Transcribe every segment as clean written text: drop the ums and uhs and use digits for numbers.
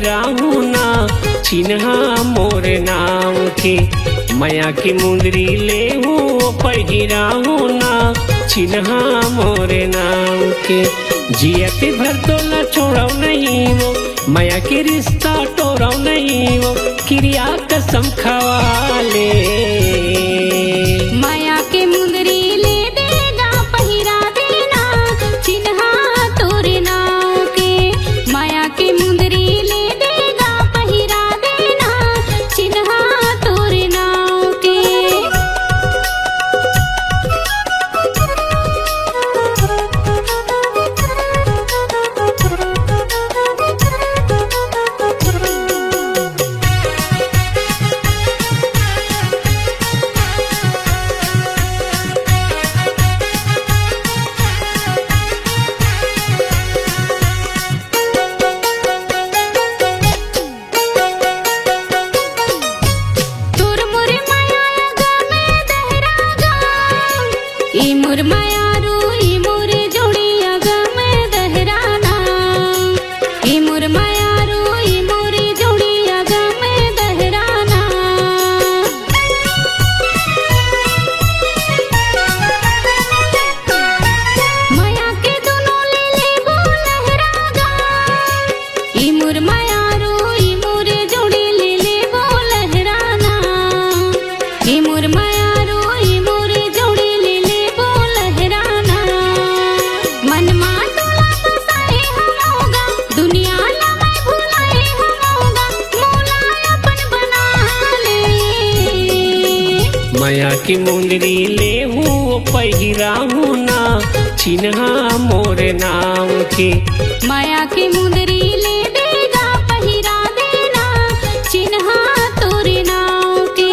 पहिराहू ना चिन्हा मोर नाम के। माया की मुंदरी ले पहिराहू ना चिन्हा मोर नाम के। जियत भर तो न छोड़ो नहीं वो, माया के रिश्ता तोड़ो नहीं वो, क्रिया कसम खवाले। माया के मुंदरी ले देगा पहिरा देना चिन्हा तोरे नाव के। माया के मुंदरी ले देगा पहिरा देना चिन्हा तोरे नाव के। ई मोर माया रू ई मोर जोड़िया गम दहराना। ई मोर माया रू ई मोर जोड़िया गम दहराना। माया के दोनों ले ले वो लहरागा। ई मोर माया रू ई मोर जोड़ी ले ले वो लहराना। ई मोर माया रू ई मोर जोड़ी ले ले वो लहराना। मन मां टोला बसाए हमोगा, दुनिया ला मैं भुलाए हमोगा, मोला अपन बना ले। माया की मुंदरी ले पहिराहू ना चिन्हा मोर नाम के। माया की मुंदरी ले देगा पहिरा देना चिन्हा तोरे नाव के।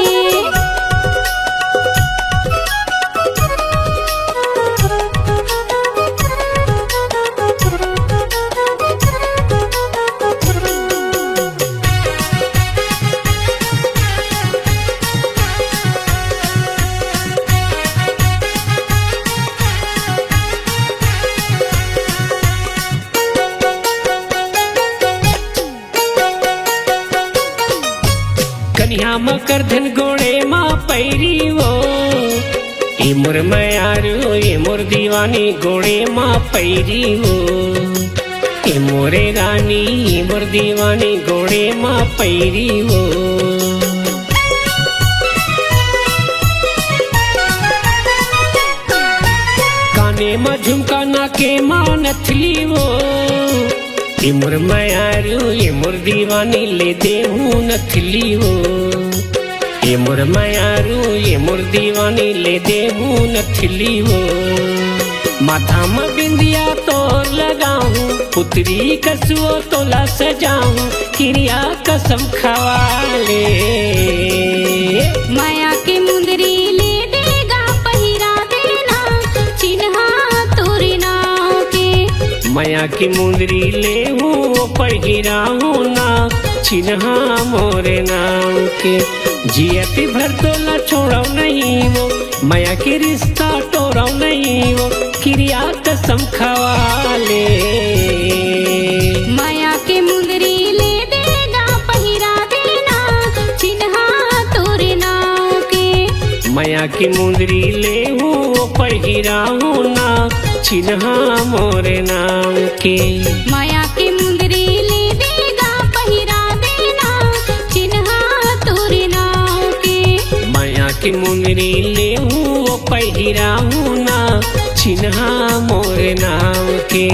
कन्या मकर धन गोड़े माँ पैरी वो। ए मोर मायारू ए मोर दीवानी गोड़े माँ पैरी वो। ए मोरे रानी ए मोर दीवानी गोड़े माँ पैरी वो। काने में झुमका नाके माँ नथली वो। ए मोर मायारू ए मोर दीवानी ले देहू नथली वो। ए मोर मायारू ए मोर दीवानी ले देहू नथली वो। माथा में बिंदिया तोर लगाऊं, पुतरी कसुओ तोला सजाऊं, क्रिया कसम खवाले। माया के मुंदरी ले देगा पहिरा देना चिन्हा तोरे नाव के। माया की मुंदरी ले पहिराहू ना चिन्हा मोरे नाम के। जियत भर तो न छोड़ो नहीं वो, माया के रिश्ता तोड़ो नहीं वो, क्रिया कसम खवाले। माया के मुंदरी ले देगा पहिरा देना चिन्हा तोरे नाव के। माया की मुंदरी ले पहिराहू ना चिन्हा मोरे नाम के। माया की मुंदरी ले देगा पहिरा देना चिन्हा तोरे नाव के। माया की मुंदरी ले पहिराहू ना चिन्हा मोरे नाम के।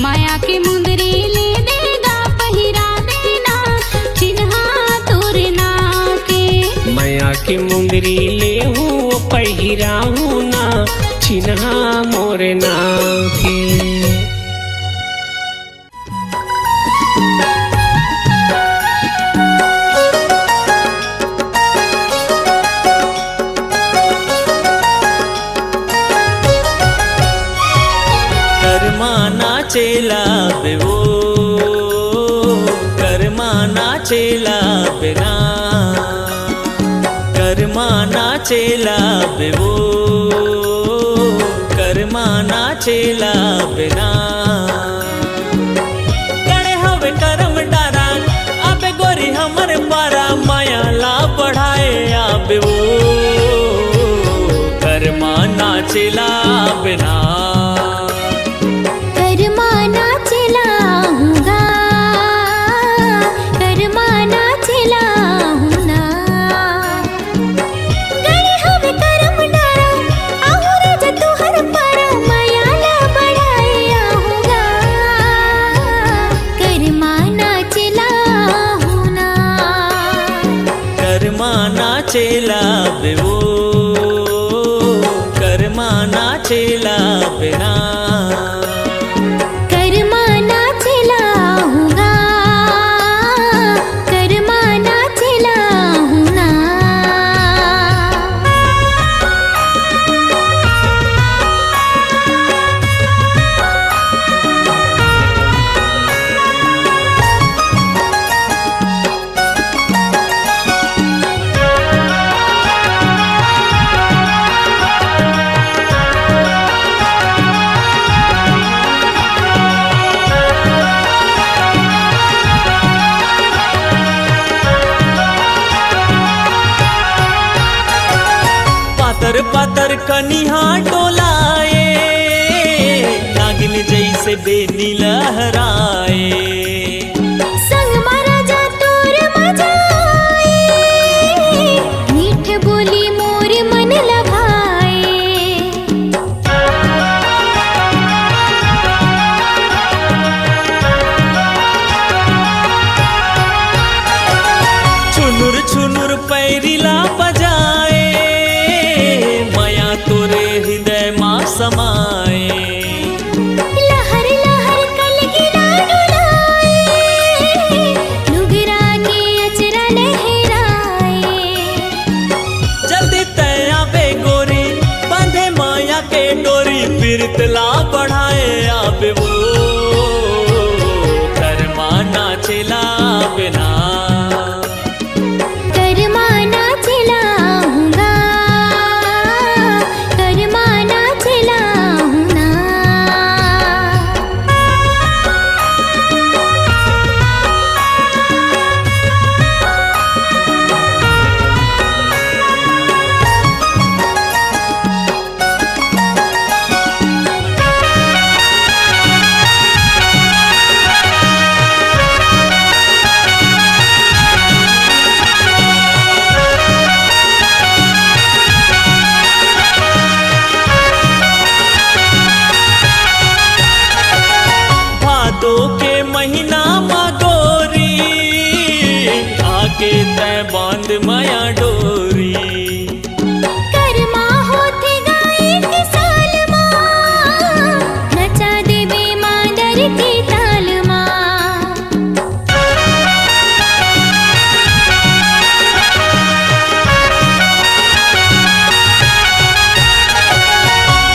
माया की मुंदरी ले देगा पहिरा देना चिन्हा तोरे नाव के। माया की मुंदरी ले पहिराहू ना चिन्हा मोरे नाम के। नाचेला बेवो कर्मा नाचेला बेना कर्मा नाचेला बेवो कर्मा नाचेला बेना गणे हवे करम डारा नाचेला बेवो कर्मा नाचेला बिना कर्मा नाचेला हूँगा कर्मा नाचेला हूँ ना पातर पातर कनिहा डोलाए नागिन जैसे बेनी लहराए संग मारा जा तोर मजाए मीठ बोली मोर मन लभाए छुनुर छुनुर पैरिला बजाए माया तोरे हृदय माँ समाए लहर लहर कलगिरा डुलाए नुगरा के अचरा लहराए जल्दी तया बे गोरी बांधे माया के डोरी पीरतला बढ़ाए आबे वो कर्मा नाचेला बिना कर्मा नाचेला हूँगा कर्मा नाचेला हूँ ना भादो के महीना में गोरी आके तय बांध माया डोरी कर्मा होते गाए के साल माँ नचा देवे मादर के ताल माँ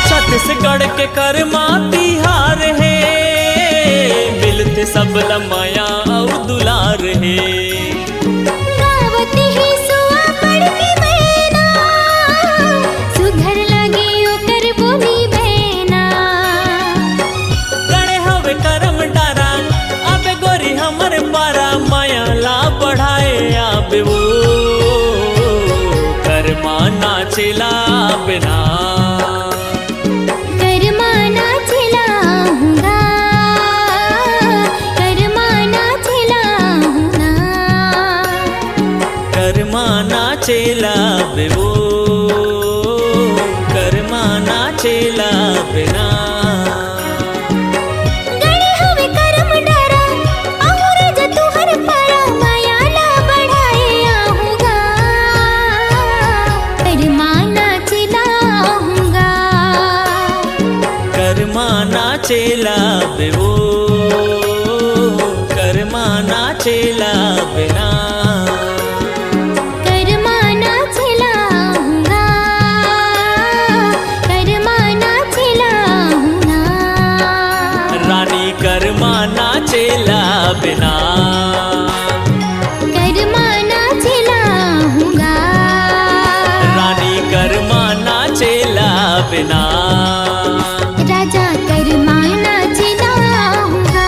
छत्तीसगढ़ के कर्मा तिहार है मिलते सब लमाया और दुलार है गावत ही सुआ पड़ के बहना सुधर लगे ओकर बोली बहना गणे हवे करम डारा आबे गोरी हमर पारा माया ला बढ़ाए आबे वो कर्मा नाचेला बिना कर्मा नाचेला हूँगा कर्मा नाचेला हूँ ना कर्मा नाचेला बेवो कर्मा नाचेला बिना गणे हवे करम डरा और ज तुहर पारा माया ला बढ़ाए आहूँगा कर्मा नाचेला हूँगा कर्मा नाचेला बेवो कर्मा नाचेला बिना कर्मा नाचेला हूँगा कर्मा नाचेला हूँ ना रानी कर्मा नाचेला बिना कर्मा नाचेला हूँगा रानी कर्मा नाचेला बिना राजा कर्मा नाचेला हूँगा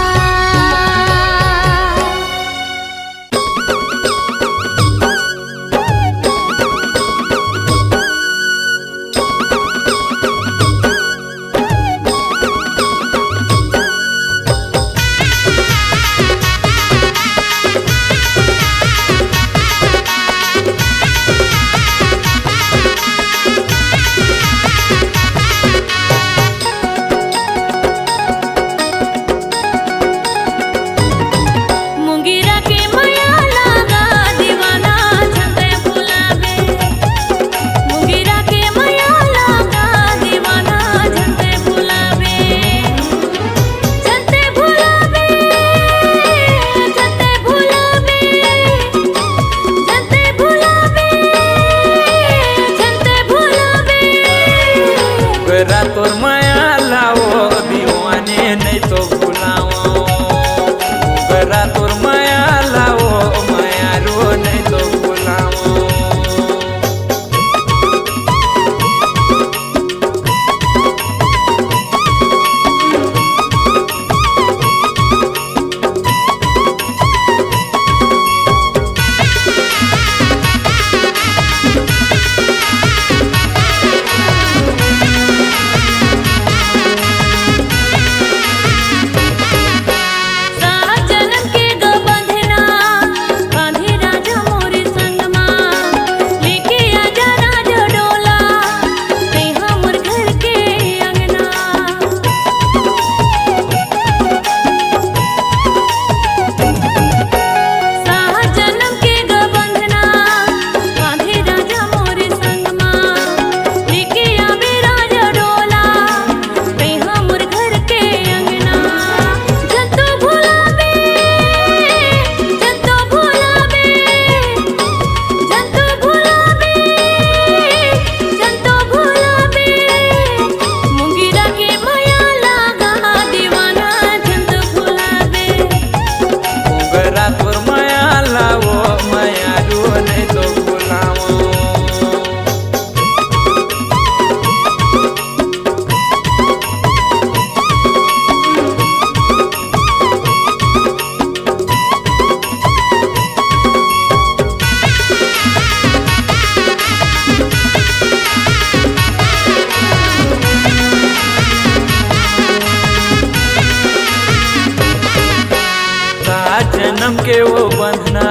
वो बंधना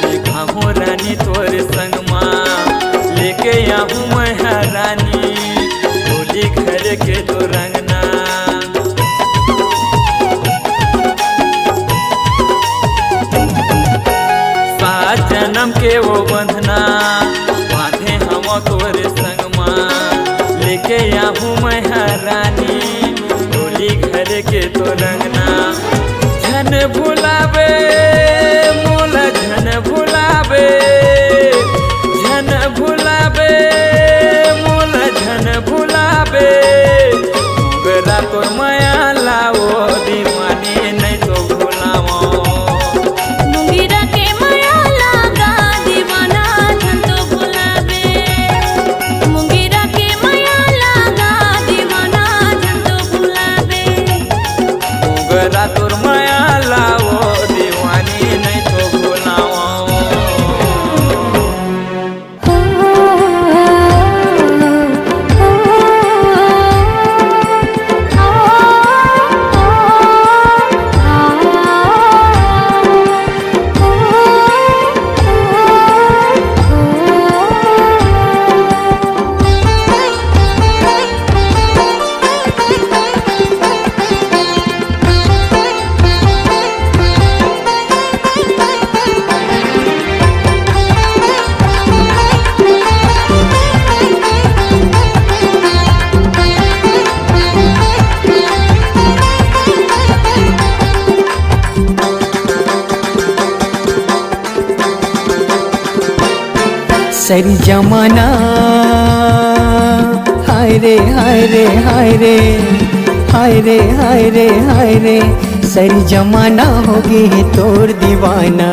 देखा हूँ रानी तोर संगमा लेके आहूँ मैं रानी होली घर के तो रंगना। सात जन्म के वो बंधना बांधे हम तोर संगमा लेके आहूँ मैं रानी होली घर के तो रंगना। झन भुलावे मोला झन भुलावे झन भुलावे मोला झन भुलावे मोगरा तोर माया लाओ दीवानी नहीं तो भुलाओ। मुंगेरा के माया लागा दीवाना झन तो भुलावे मुंगेरा के माया लागा दीवाना झन तो भुलावे मोगरा तोर माया लाओ दीवानी नहीं तो भुलाओ। सरी जमाना हाय रे हाय रे हाय रे हाय रे हाय रे हाय रे सरी जमाना होगी तोर दीवाना।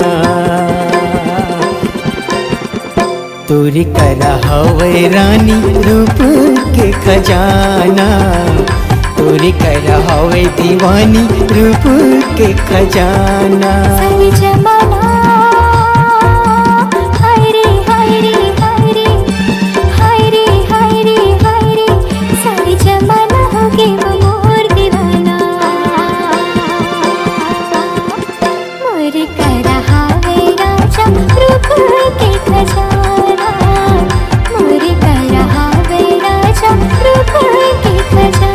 तोरी करा हवे रानी रूप के खजाना तोरी करा हवे दीवानी रूप के खजाना। सही जमाना हाय रे हाय रे हाय रे हाय रे हाय रे हाय रे सही जमाना होगे मोर दीवाना। मोर करा हावे राजा रूप के खजाना मोर करा हावे राजा रूप के खजाना।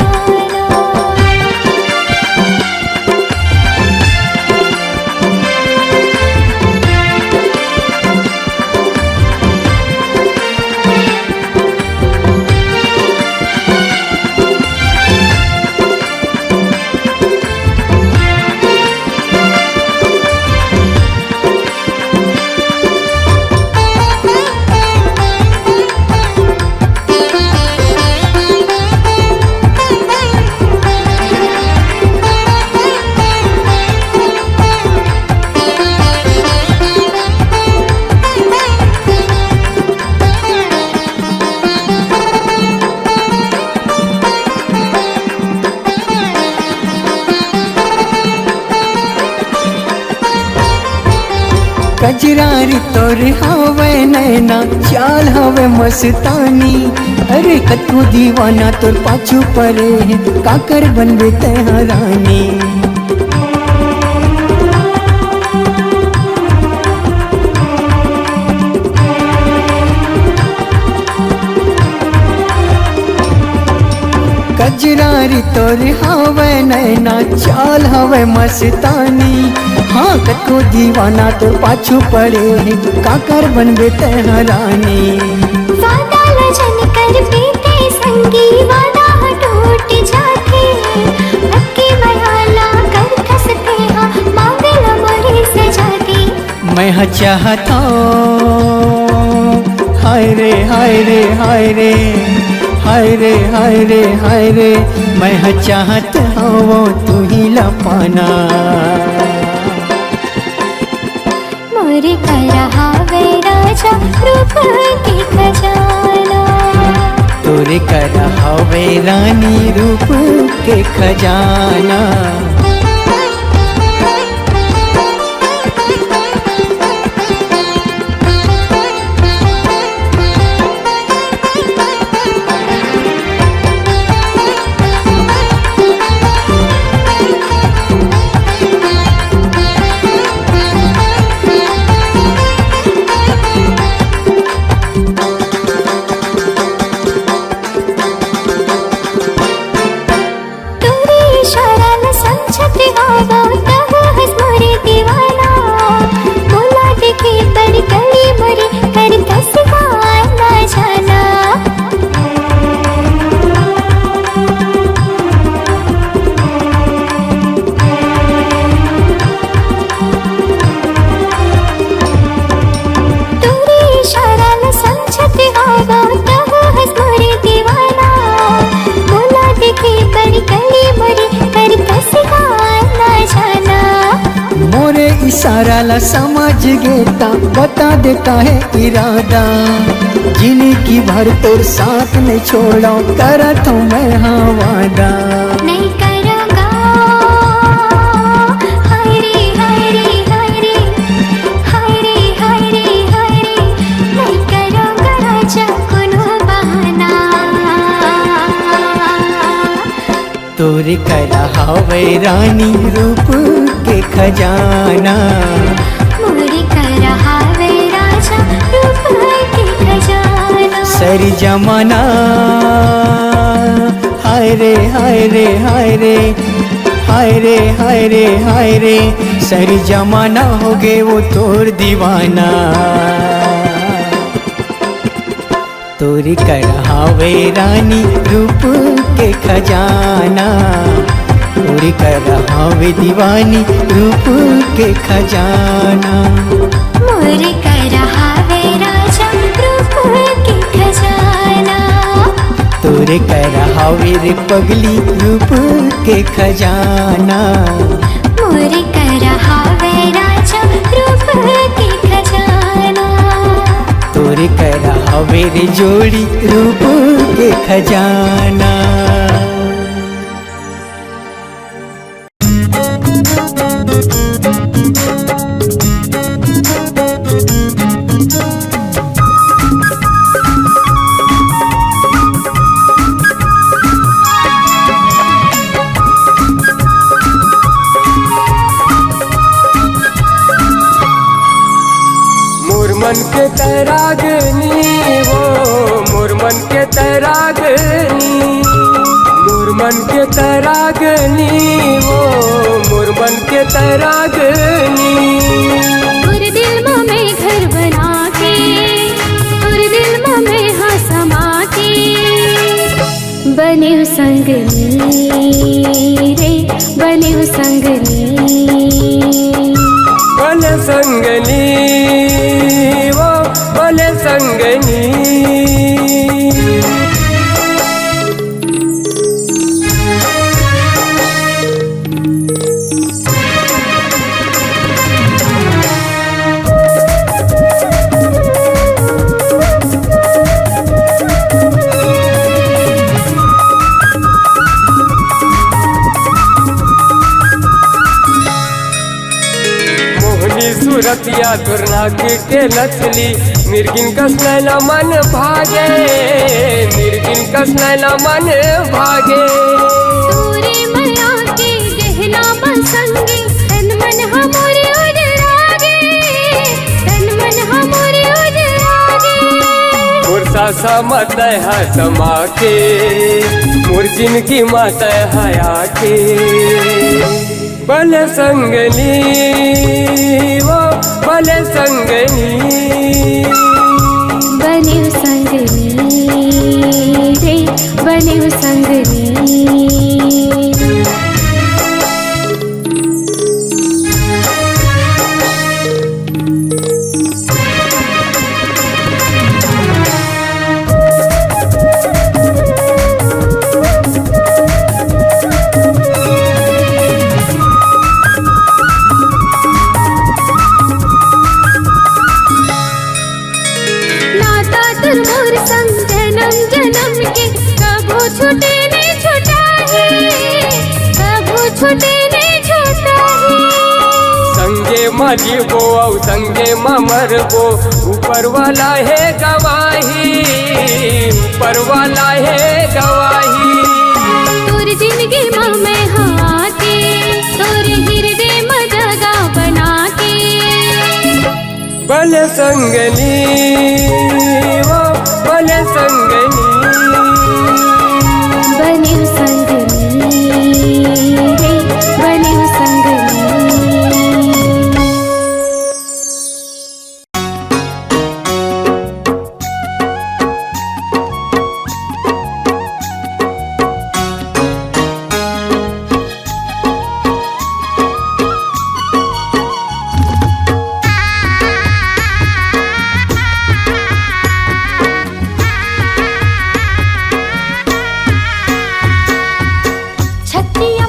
कजरारी तोर हवे नैना चाल हवे मस्तानी अरे कतू दीवाना तोर पाछू परे है काकर बनबे तैयार रानी। कजरारी तोर हवे नैना चाल हवे मस्तानी हाँ कतो दीवाना तोर पाछू पड़े है काकर बनबे तैयार रानी। वादा लजन कर पीते संगी वादा टूट जाते अक्के मयाला कर खसते हाँ मांगल मोरी सजाती। मैं चाहता हाय रे हाय रे हाय रे हाय रे हाय रे हाय रे मैं चाहत हूँ तू ही लपाना। मोरे करा हावे राजा रूप के खजाना तोरे करा हवे रानी रूप के खजाना। समझ गेता बता देता है इरादा, जिंदगी भर तोर साथ नहीं छोड़ो करत हूँ मैं हाँ वादा। नहीं करूँगा हाय रे हाय रे हाय रे हाय रे हाय रे हाय रे, नहीं करूँगा राजा कोनो बहाना। तोरे करा हवे रानी रूप के खजाना, मोरे कर हावे राजा रूप के खजाना। सरी जमाना हाय रे हाय रे हाय रे हाय रे हाय रे हाय रे, सरी जमाना हो गे वो तोर दीवाना। तोरी कर हावे रानी रूप के खजाना, तोरी कर हावे दीवानी रूप के खजाना। मोरे कर हावे राजा रूप के खजाना, तोरे कर हावे रे पगली रूप के खजाना। मोरे कर हावे राजा रूप के खजाना, तोरे कर हावे रे जोड़ी रूप के खजाना। मन के तैरागनी वो मोर मन के तैरागनी, मोर मन के तैरागनी वो मोर मन के तैरागनी। और दिल में घर बना के, और दिल में हाँ समा के, बने संगनी रे बने संगनी, बने संगनी वो बने संगनी। सूरतिया तुरनाक के नथली, मिर्गिन कस नैना मन भागे, मिर्गिन कस नैना मन भागे। तोरे माया के गहना बसंगे, तन मन हमरे उजरागे, तन मन हमरे उजरागे। मुरसा सा मत है समा के, मुर्जिन की मत है आके। बने संगनी वो बने संगनी, बने संगनी रे बने संगनी। छूटे ने छूटा है, कबू छूटे ने छूटा है। संगे मरी वो और संगे मर वो, ऊपर वाला है गवाही, ऊपर वाला है गवाही। तोर जिंदगी में हाँ के, तोर हृदय में जगह बना के। बने संगनी वो बने संगनी, बने संगनी रे बने संगनी। छतिया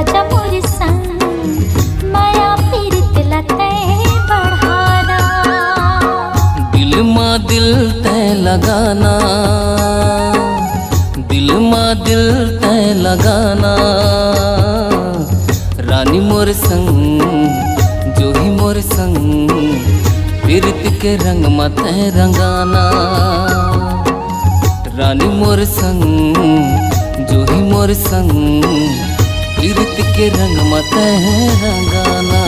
राजा मोर संग माया पीरत लते बढ़ाना। दिल मा दिल तय लगाना, दिल मा दिल तय लगाना, रानी मोर संग जो ही मोर संग पीरत के रंग मा तय रंगाना। रानी मोर संग जो ही मोर संग पीरत के रंग मा तय रंगाना।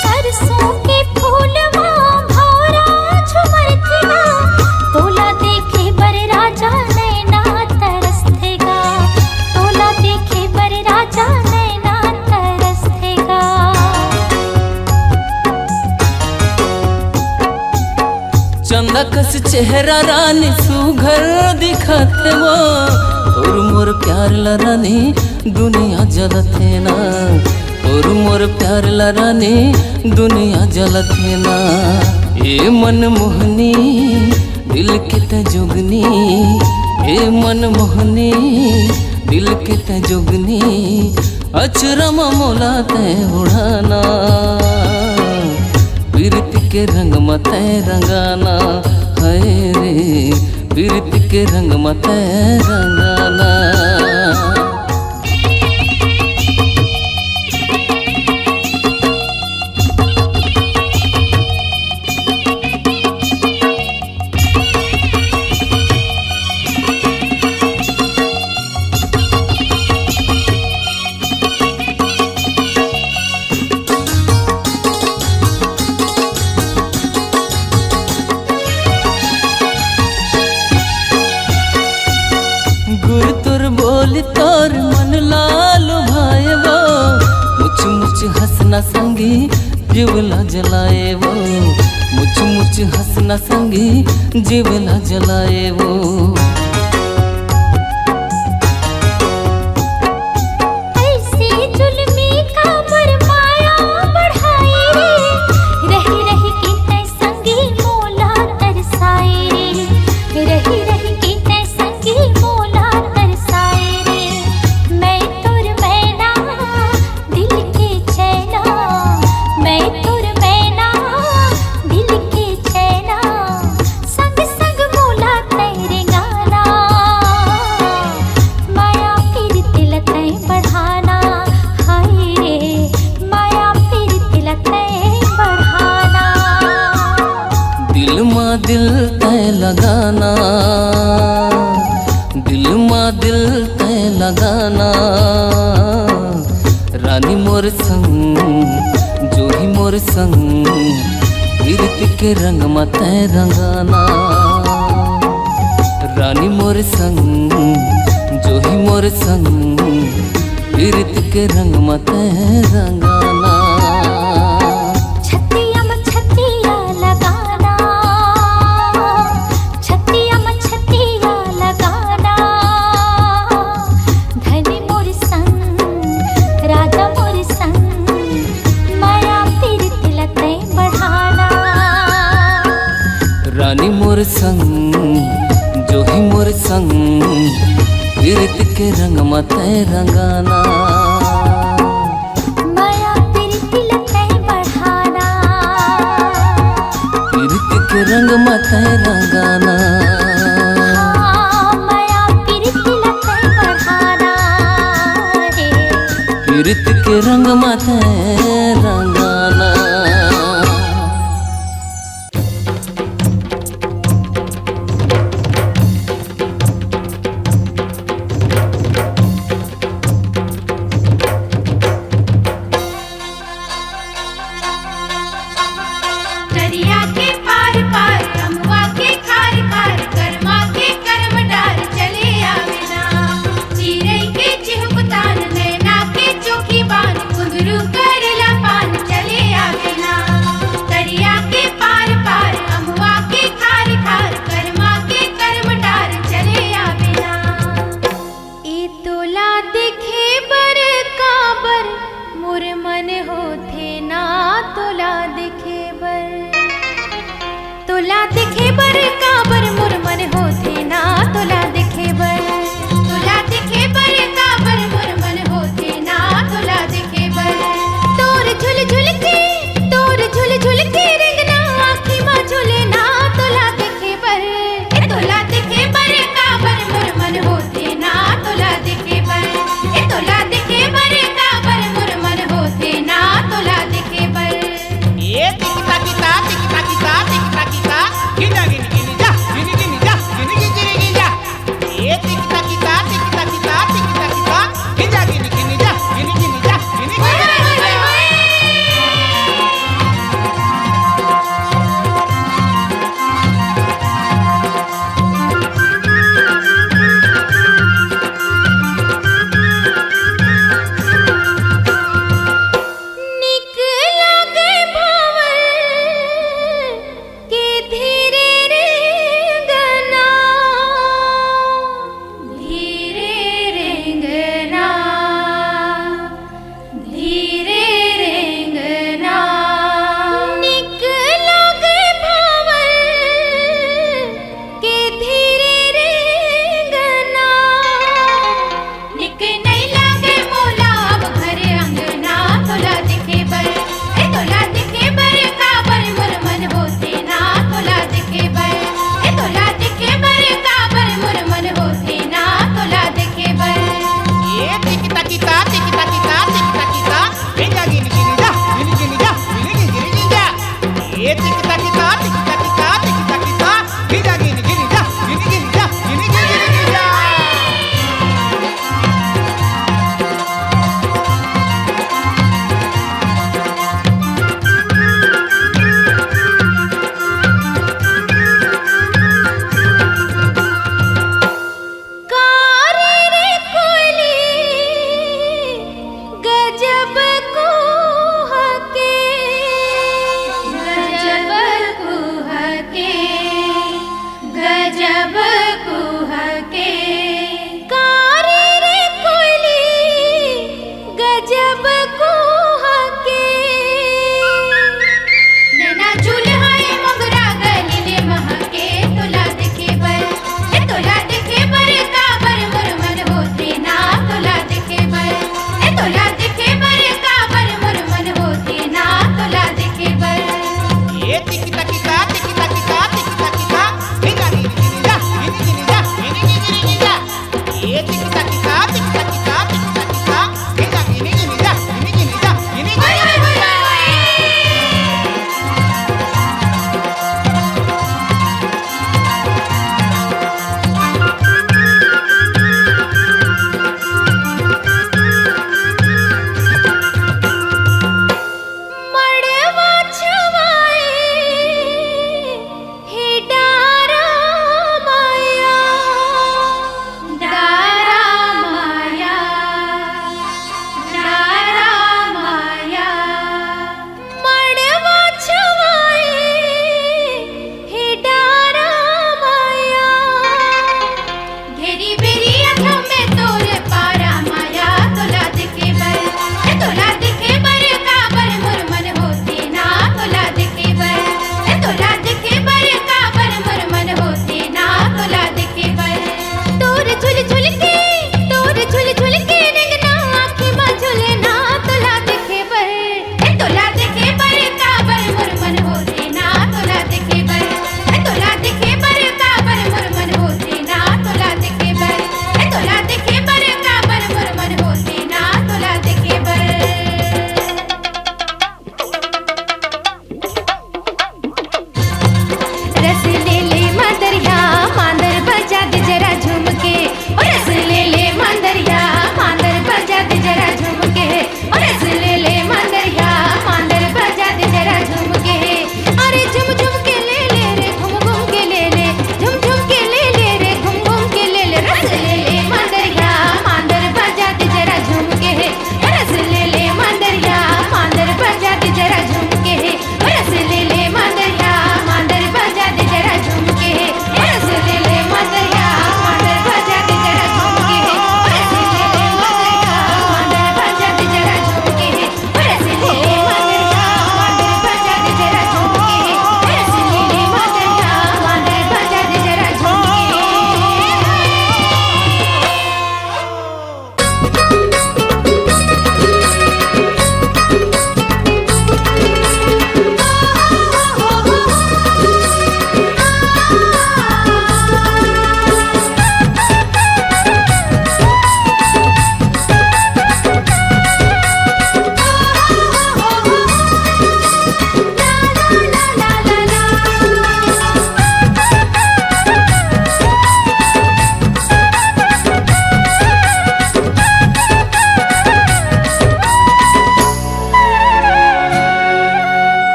सरसों के फूलवा भौरा झुमरथेगा, तोला देखे बर राजा नैना तरसथेगा, तोला देखे बर राजा नैना तरसथेगा। चंदा कस चेहरा रानी सुघर दिखते वो, और मोर प्यार ला रानी दुनिया जलते ना, और मोर प्यार ला रानी दुनिया जलते ना। ए मन मोहनी दिल के ते जोगनी, ए मन मोहनी दिल के ते जोगनी, अचरम मोला ते उड़ाना, पीरत के रंग मते रंगाना। हाय रे पीरत के रंग मते रंगाना। गुर तुर बोल तोर मन लाल भाए वो, मुछ मुछ हंसना संगी जीवला जलाए वो, मुछ मुछ हंसना संगी जीवला जलाए वो। ऐसी जुल्मी का बरमाया बढ़ाए रे, रही रही के तै संगी मोला तरसाए रे, रही रही के तै संगी मोला तरसाए रे। मैं तुर मैना दिल के चैना, मैं तुर मैना दिल के चैना, संग संग मोला तेरे गाना। माया पीरत लते बढ़ाना, हाय रे माया पीरत लते बढ़ाना। दिल मा दिल तय लगाना, दिल मा दिल तय लगाना, रानी मोर संग जो ही मोर संग पीरत के रंग मा तय रंगाना। रानी मोर संग जो ही मोर संग पीरत के रंग मा तय रंगाना। छतिया में छतिया लगाना, छतिया में छतिया लगाना, धनी मोर संग राजा मोर संग माया पीरत लते बढ़ाना। रानी मोर संग जो ही मोर संग पीरत के रंग मा तय रंगाना। माया पीरत लते बढ़ाना, पीरत के रंग मा तय रंगाना। माया पीरत लते बढ़ाना रे। पीरत के रंग मा तय रंगाना। दरिया के पार पार अमुआ के खार खार कर्मा के कर्म डार चले आवेना। चिरई के चिहुकतान नैना के चोखी बान कुंदरू कर ला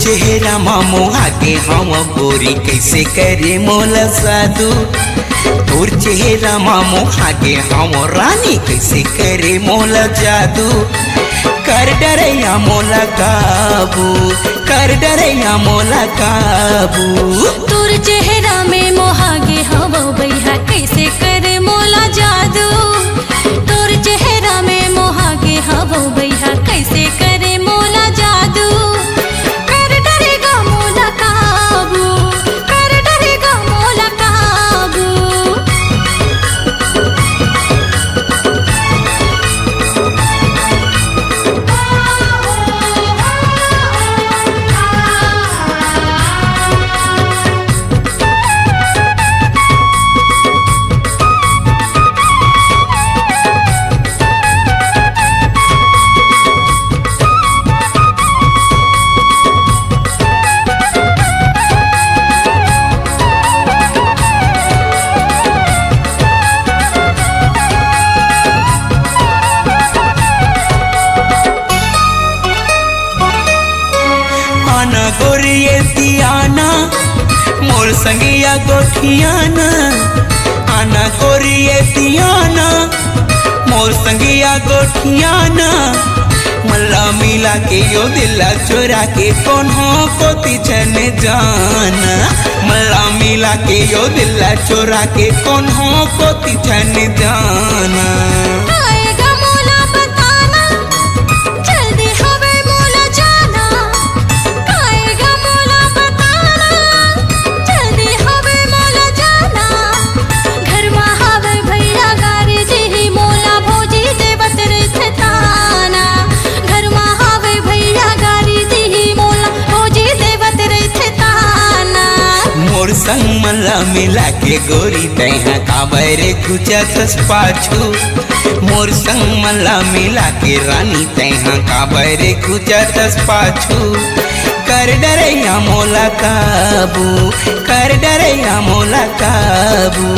चेहरा मामो आगे हम गोरी कैसे करे मोला साधु तोर चेहरा मामो आगे हम रानी कैसे करे मोला जादू कर डरैया मोला काबू कर डरैया मोला काबू तोर चेहरा में मोहागे हवा बैहा कैसे करे मोला जादू तोर चेहरा में मोहागे हवा बैहा कैसे करे मोला जादू कर डरेगा मोला काबू कर डरेगा मोला काबू आना गोरिये दियाना मोर संगिया गोठियाना आना गोरिये दियाना मोर संगिया गोठियाना मल्ला मिला के यो दिला चुरा के कौन हो कोती चन जाना मल्ला मिला के यो दिला चुरा के कौन हो कोती चन जाना आएगा मोला बताना जल्दी हवे मोला जाना आएगा मोला बताना जल्दी हवे मोला जाना घर में हवे भैया गारी जी मोला भोजी देवत रे थाना घर में हवे भैया गारी जी मोला भोजी देवत रे थाना मोर संग मल्ला मिला के गोरी तैहा काबरे खुचस पाछू मोर संग मल्ला मिला के रानी तैहा काबरे खुचस पाछू कर डरैया मोला काबू कर डरैया मोला काबू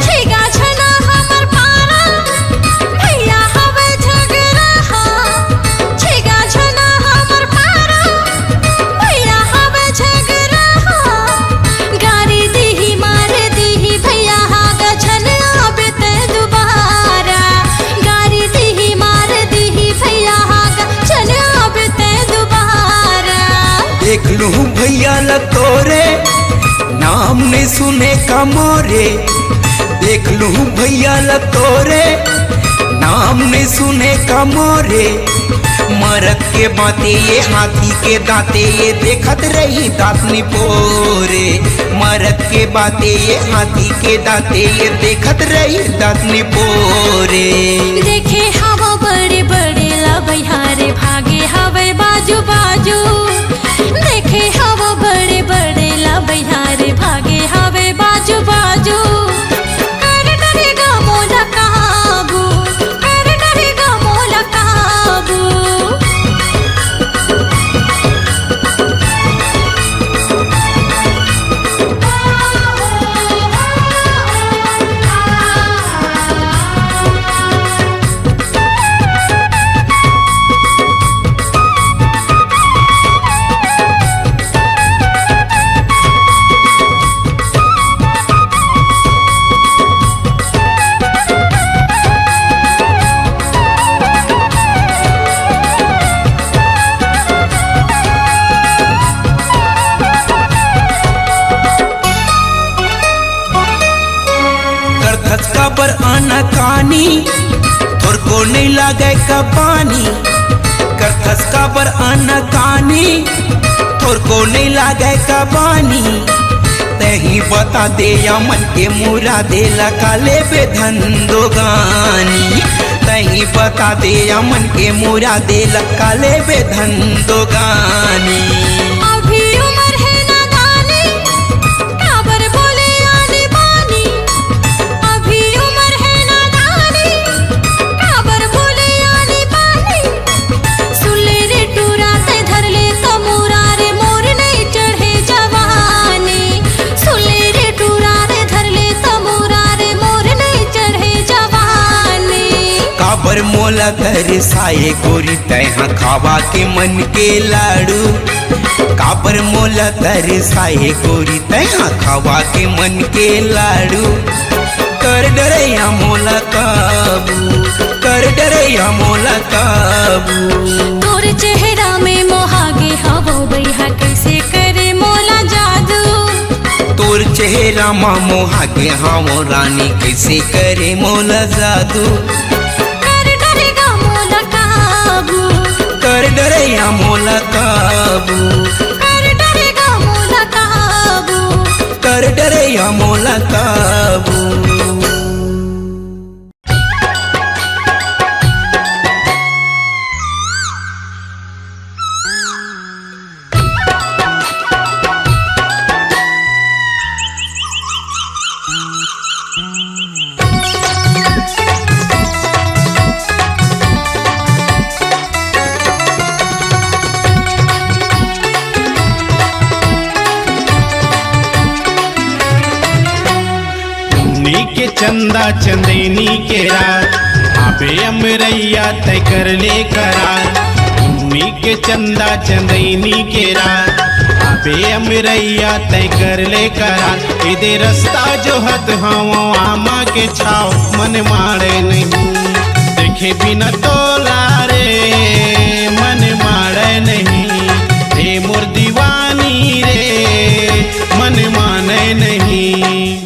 छिगा छना हमर पारा भैया हवे झगड़ा छिगा छना हमर पारा भैया हवे झगड़ा गारी दीही मार दीही भैया हागा छन आबे ते दोबारा गारी दीही मार दीही भैया हागा छन आबे ते दोबारा देख लूं भैया ल तोरे नाम ने सुने का मोरे देख लूं भैया ल तोरे नाम ने सुने का मोरे मरद के बाते ये हाथी के दांते ये देखत रही दांत निपोरे मरद के बाते ये हाथी के दांते ये देखत रही दांत निपोरे देखे हवा बड़े बड़े ला बहारे भागे हवे बाजू बाजू देखे हवा बड़े बड़े ला बहारे भागे हवे बाजू बाजू कर डरेगा मोला काबू कर डरेगा मोला काबू पर आना कानी तोर को नहीं लागे का पानी कर खसका पर आना कानी तोर को नहीं लागे का पानी ते तही बता दे या मन के मुरा दे काले बेधन दो गानी तही बता दे या मन के मुरा दे काले बेधन दो गानी अभी उम्र है नादानी काबर बोले आने बानी अभी उम्र है नादानी काबर बोले आने बानी सुले रे टूरा से धर ले तमूरा रे मोर नहीं चढ़े जवानी सुले रे टूरा रे धर ले तमूरा रे मोर नहीं चढ़े जवानी काबर मोला तरसाए गोरी तैहा खावा के मन के लाड़ू काबर मोला तरसाए गोरी तैहा खावा के मन के लाड़ू कर डरैया मोला काबू कर डरैया मोला काबू तोर चेहरा में मोहागे हवो बैहा कैसे करे मोला जादू तोर चेहरा मा मोहागे हावो रानी कैसे करे मोला जादू कर डरेगा मोला काबू कर डरैया मोला काबू कर डरेगा मोला काबू कर डरैया मोला काबू के चंदा चंदेनी के रात आबे अमरैया तय कर ले करार उन्नी के चंदा चंदेनी के रात आबे अमरैया तय कर ले करार इधे रास्ता जो हत हावो आमा के छाव मन मारे नहीं देखे बिना तोला रे मन मारे नहीं हे मोर दीवानी रे मन माने नहीं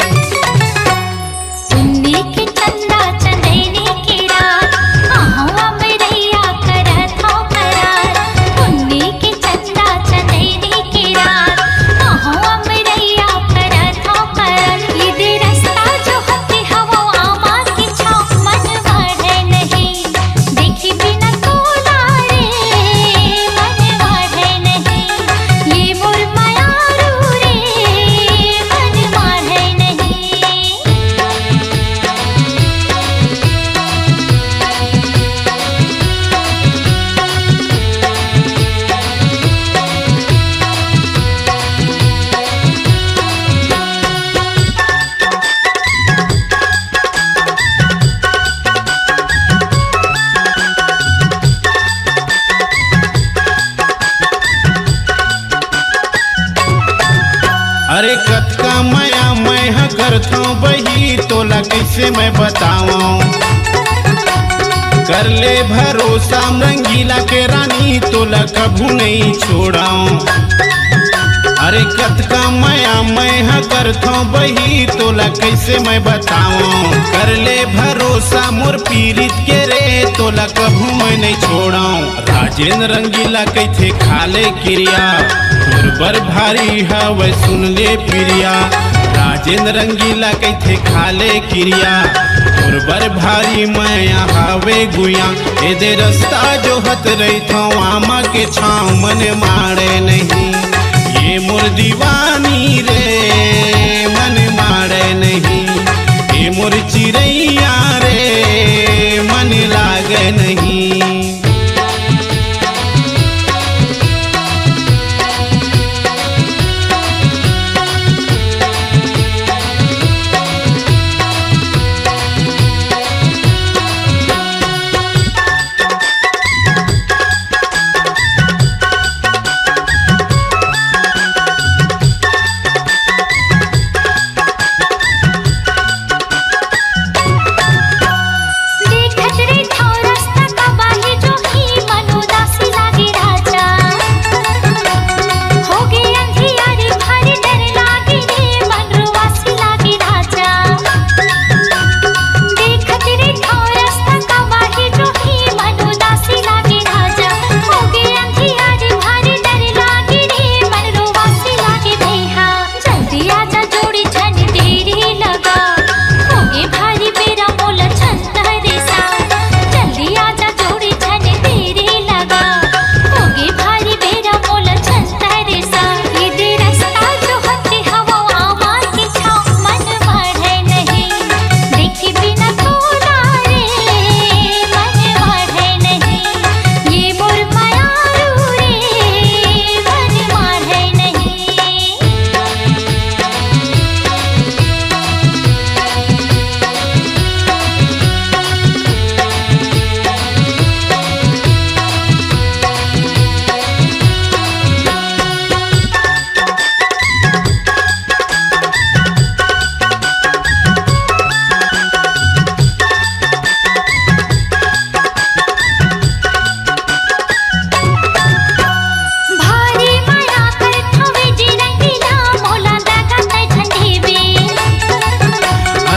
अरे कतका माया मैं ह करथो बही तोला कैसे मैं बताऊं कर ले भरोसा रंगीला के रानी तोला कभू नहीं छोड़ाऊं अरे कतका माया मैं ह करथो बही तोला कैसे मैं बताऊं कर ले भरोसा मोर पीरित के रे तोला कभू मैं नहीं छोड़ाऊं राजेंद्र रंगीला कैथे खाले क्रिया बर भारी हवे सुन ले प्रिया राजेंद्र रंगीला कैथे खाले क्रिया और बर भारी मैं हवे गुया ए दे रास्ता जो हत रही थो आमा के छाव मन मारे नहीं ये मोर दीवानी रे मन मारे नहीं ये मोर चिड़ैया रे मन लागे नहीं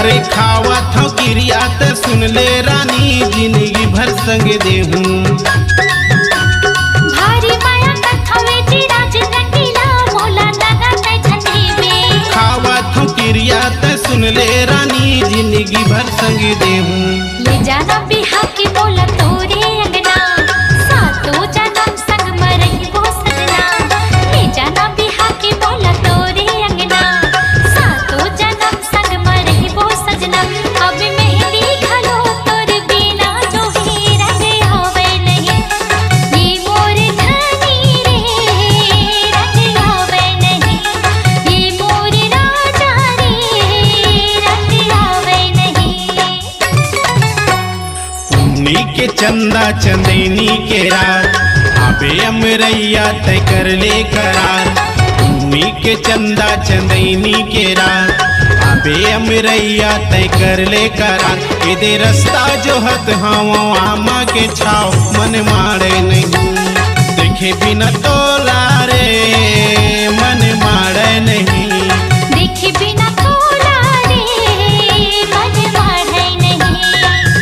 अरे खावा था किरिया त सुन ले रानी जिंदगी भर संग देहूं भारी माया कथवे चिराज रंगीला मोला लगा तै छठी में खावा था किरिया त सुन ले रानी जिंदगी भर संग देहूं ले जाना बिहा की बोला तोरे अंगना सातो जन्म संग मरही वो सजना ले जाना बिहा की बोला तोरे अंगना सातो जन्म संग मरही वो सजना अब मेहंदी घलो तोर बिना जो ही रंग आवे नहीं ये मोर धनी रे रंग आवे नहीं ये मोर राजा रे रंग आवे नहीं पुन्नी के चंदा चंदैनी के रात आबे अमरैया तय कर ले करार पुन्नी के चंदा चंदैनी के रात आबे अमरैया तय कर ले करार इधे रास्ता जो हत हावो आमा के छाव मन मारे नहीं देखे बिना तोला रे मन मारे नहीं देखे बिना तोला रे मन मारे नहीं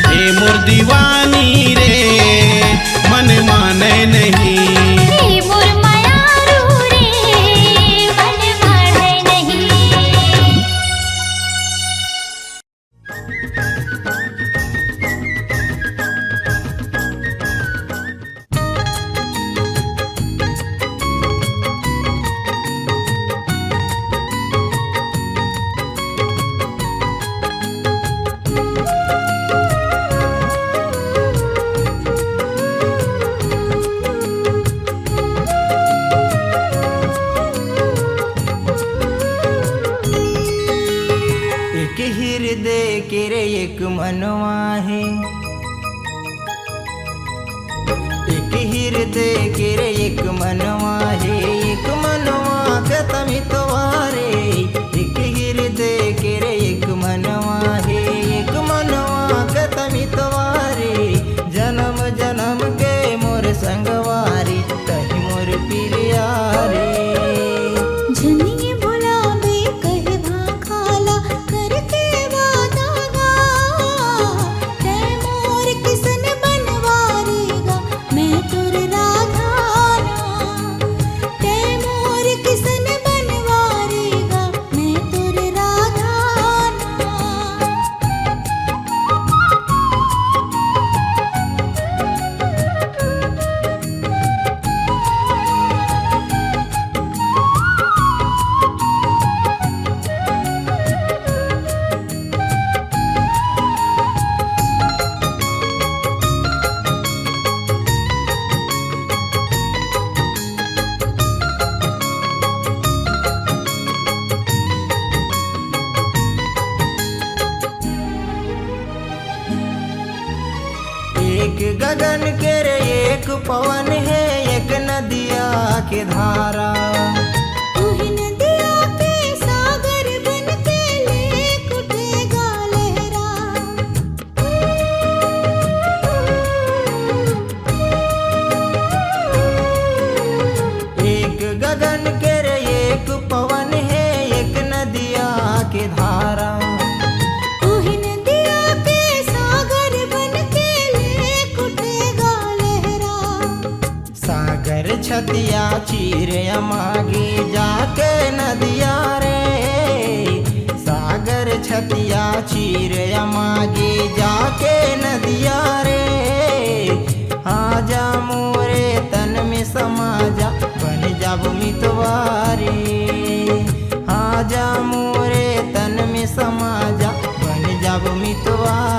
हे मोर दीवानी रे मन माने नहीं ये मोर मायारू रे मन मारे नहीं एक हृदय के रे एक मनवा है एक हृदय के रे एक मनवा है एक मनवा के तमी तवारे एक हृदय के रे एक मनवा है एक मनवा के तमी तवारे जन्म जन्म के मोर संगवारी कहीं मोर पिरिया रे जनिए बुलावे कहे भाखाला करके वादा गा तै मोर किसन बनवारेगा मैं तोर राधाना तै मोर किसन बनवारेगा मैं तोर राधाना एक गगन के रे एक पवन है एक नदिया के धारा तूही नदिया के सागर बन के लेक उठेगा लहरा एक गगन के रे एक पवन है एक नदिया के धारा तूही नदिया के सागर बन के लेक उठेगा लहरा सागर छतिया चीर मागे जाके नदिया रे सागर छतिया चीर मागे जाके नदिया रे आजा मोरे तन में समा जा बन जाब मितवारी आजा मोरे तन में समा जा बन जाब मितवारी